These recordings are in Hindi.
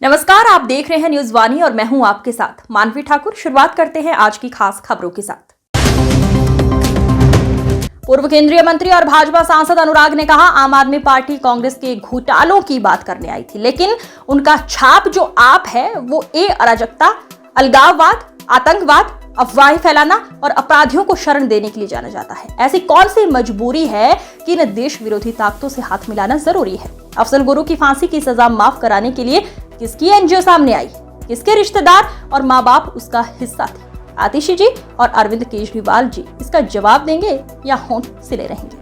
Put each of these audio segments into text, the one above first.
नमस्कार, आप देख रहे हैं न्यूज वाणी और मैं हूं आपके साथ मानवी ठाकुर। शुरुआत करते हैं आज की खास खबरों के साथ। पूर्व केंद्रीय मंत्री और भाजपा सांसद अनुराग ने कहा, आम आदमी पार्टी कांग्रेस के घोटालों की बात करने आई थी, लेकिन उनका छाप जो आप है वो अराजकता, अलगाववाद, आतंकवाद, अफवाहें फैलाना और अपराधियों को शरण देने के लिए जाना जाता है। ऐसी कौन सी मजबूरी है कि इन देश विरोधी ताकतों से हाथ मिलाना जरूरी है? अफजल गुरु की फांसी की सजा माफ कराने के लिए किसकी एनजीओ सामने आई? किसके रिश्तेदार और माँ बाप उसका हिस्सा थे? आतिशी जी और अरविंद केजरीवाल जी इसका जवाब देंगे या होंठ सिले रहेंगे?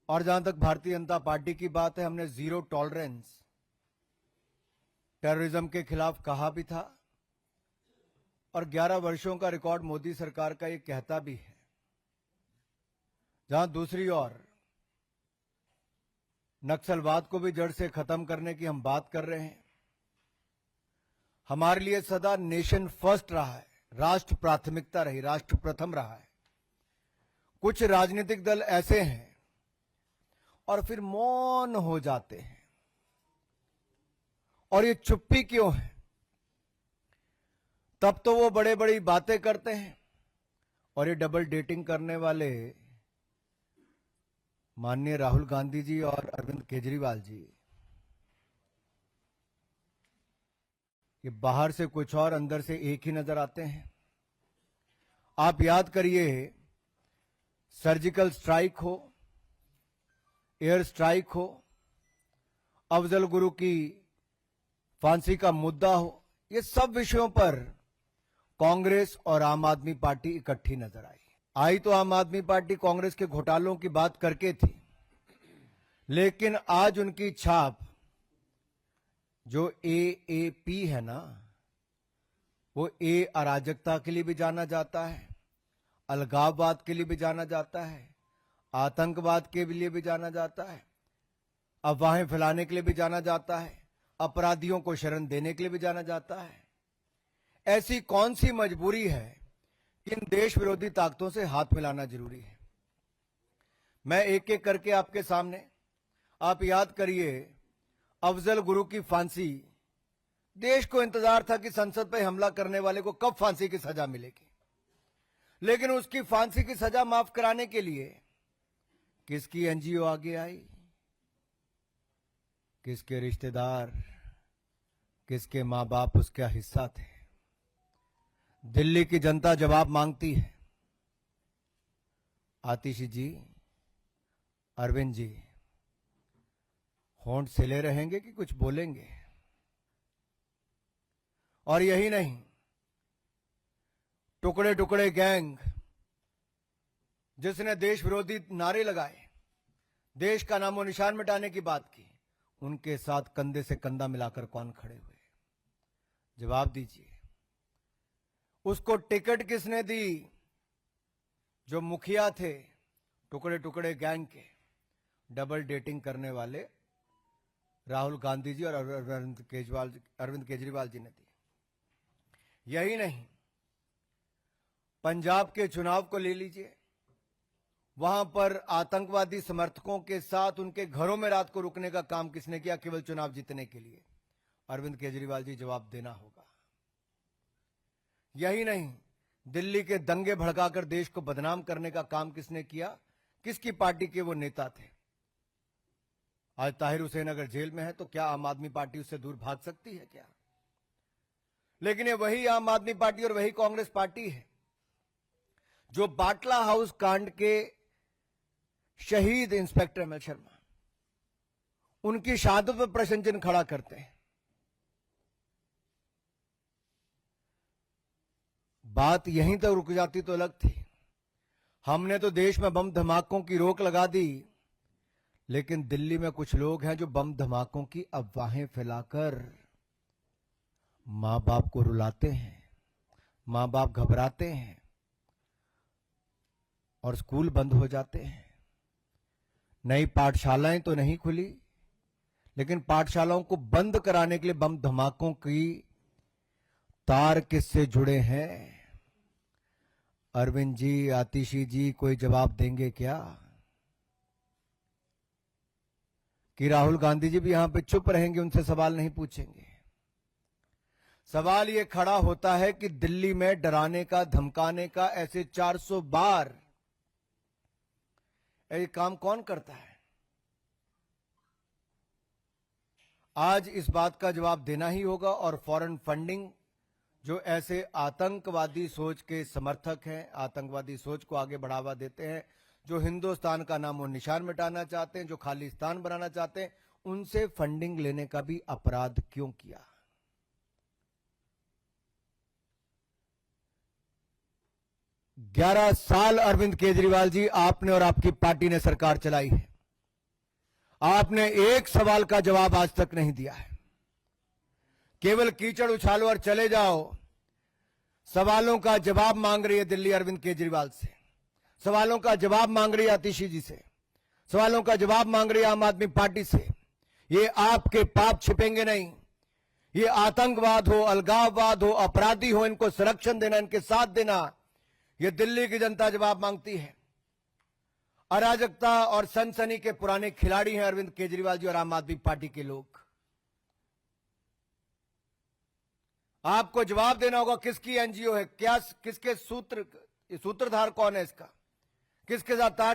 और जहां तक भारतीय जनता पार्टी की बात है, हमने जीरो टॉलरेंस टेररिज्म के खिलाफ कहा भी था और 11 वर्षों का रिकॉर्ड मोदी सरकार का ये कहता भी है। जहां दूसरी ओर नक्सलवाद को भी जड़ से खत्म करने की हम बात कर रहे हैं। हमारे लिए सदा नेशन फर्स्ट रहा है, राष्ट्र प्राथमिकता रही, राष्ट्र प्रथम रहा है। कुछ राजनीतिक दल ऐसे हैं और फिर मौन हो जाते हैं। और ये चुप्पी क्यों है? तब तो वो बड़े बड़ी बातें करते हैं और ये डबल डेटिंग करने वाले माननीय राहुल गांधी जी और अरविंद केजरीवाल जी, ये बाहर से कुछ और अंदर से एक ही नजर आते हैं। आप याद करिए, सर्जिकल स्ट्राइक हो, एयर स्ट्राइक हो, अफजल गुरु की फांसी का मुद्दा हो, ये सब विषयों पर कांग्रेस और आम आदमी पार्टी इकट्ठी नजर आई तो आम आदमी पार्टी कांग्रेस के घोटालों की बात करके थी, लेकिन आज उनकी छाप जो एएपी है ना, वो अराजकता के लिए भी जाना जाता है, अलगाववाद के लिए भी जाना जाता है, आतंकवाद के लिए भी जाना जाता है, अफवाहें फैलाने के लिए भी जाना जाता है, अपराधियों को शरण देने के लिए भी जाना जाता है। ऐसी कौन सी मजबूरी है कि इन देश विरोधी ताकतों से हाथ मिलाना जरूरी है? मैं एक एक करके आपके सामने, आप याद करिए, अफजल गुरु की फांसी, देश को इंतजार था कि संसद पर हमला करने वाले को कब फांसी की सजा मिलेगी, लेकिन उसकी फांसी की सजा माफ कराने के लिए किसकी एनजीओ आगे आई, किसके रिश्तेदार, किसके मां बाप उसका हिस्सा थे? दिल्ली की जनता जवाब मांगती है। आतिशी जी, अरविंद जी, होंठ सिले रहेंगे कि कुछ बोलेंगे? और यही नहीं, टुकड़े टुकड़े गैंग जिसने देश विरोधी नारे लगाए, देश का नामो निशान मिटाने की बात की, उनके साथ कंधे से कंधा मिलाकर कौन खड़े हुए? जवाब दीजिए। उसको टिकट किसने दी? जो मुखिया थे टुकड़े टुकड़े गैंग के, डबल डेटिंग करने वाले राहुल गांधी जी और अरविंद केजरीवाल जी ने दी। यही नहीं, पंजाब के चुनाव को ले लीजिए, वहां पर आतंकवादी समर्थकों के साथ उनके घरों में रात को रुकने का काम किसने किया केवल चुनाव जीतने के लिए? अरविंद केजरीवाल जी, जवाब देना होगा। यही नहीं, दिल्ली के दंगे भड़काकर देश को बदनाम करने का काम किसने किया? किसकी पार्टी के वो नेता थे? आज ताहिर हुसैन अगर जेल में है तो क्या आम आदमी पार्टी उससे दूर भाग सकती है क्या? लेकिन ये वही आम आदमी पार्टी और वही कांग्रेस पार्टी है जो बाटला हाउस कांड के शहीद इंस्पेक्टर एमएल शर्मा, उनकी शहादत पर प्रश्न चिन्ह खड़ा करते हैं। बात यहीं तक रुक जाती तो अलग थी। हमने तो देश में बम धमाकों की रोक लगा दी, लेकिन दिल्ली में कुछ लोग हैं जो बम धमाकों की अफवाहें फैलाकर मां बाप को रुलाते हैं, मां बाप घबराते हैं और स्कूल बंद हो जाते हैं। नई पाठशालाएं तो नहीं खुली, लेकिन पाठशालाओं को बंद कराने के लिए बम धमाकों की तार किससे जुड़े हैं? अरविंद जी, आतिशी जी, कोई जवाब देंगे क्या? कि राहुल गांधी जी भी यहां पे चुप रहेंगे, उनसे सवाल नहीं पूछेंगे। सवाल ये खड़ा होता है कि दिल्ली में डराने का, धमकाने का ऐसे 400 बार ये काम कौन करता है? आज इस बात का जवाब देना ही होगा। और फॉरेन फंडिंग, जो ऐसे आतंकवादी सोच के समर्थक हैं, आतंकवादी सोच को आगे बढ़ावा देते हैं, जो हिंदुस्तान का नाम और निशान मिटाना चाहते हैं, जो खालिस्तान बनाना चाहते हैं, उनसे फंडिंग लेने का भी अपराध क्यों किया? 11 साल अरविंद केजरीवाल जी आपने और आपकी पार्टी ने सरकार चलाई है। आपने एक सवाल का जवाब आज तक नहीं दिया है। केवल कीचड़ उछालो और चले जाओ। सवालों का जवाब मांग रही है दिल्ली अरविंद केजरीवाल से, सवालों का जवाब मांग रही है आतिशी जी से, सवालों का जवाब मांग रही है आम आदमी पार्टी से। ये आपके पाप छिपेंगे नहीं। ये आतंकवाद हो, अलगाववाद हो, अपराधी हो, इनको संरक्षण देना, इनके साथ देना, ये दिल्ली की जनता जवाब मांगती है। अराजकता और सनसनी के पुराने खिलाड़ी हैं अरविंद केजरीवाल जी और आम आदमी पार्टी के लोग। आपको जवाब देना होगा किसकी एनजीओ है, क्या, किसके सूत्रधार कौन है इसका, किसके साथ तार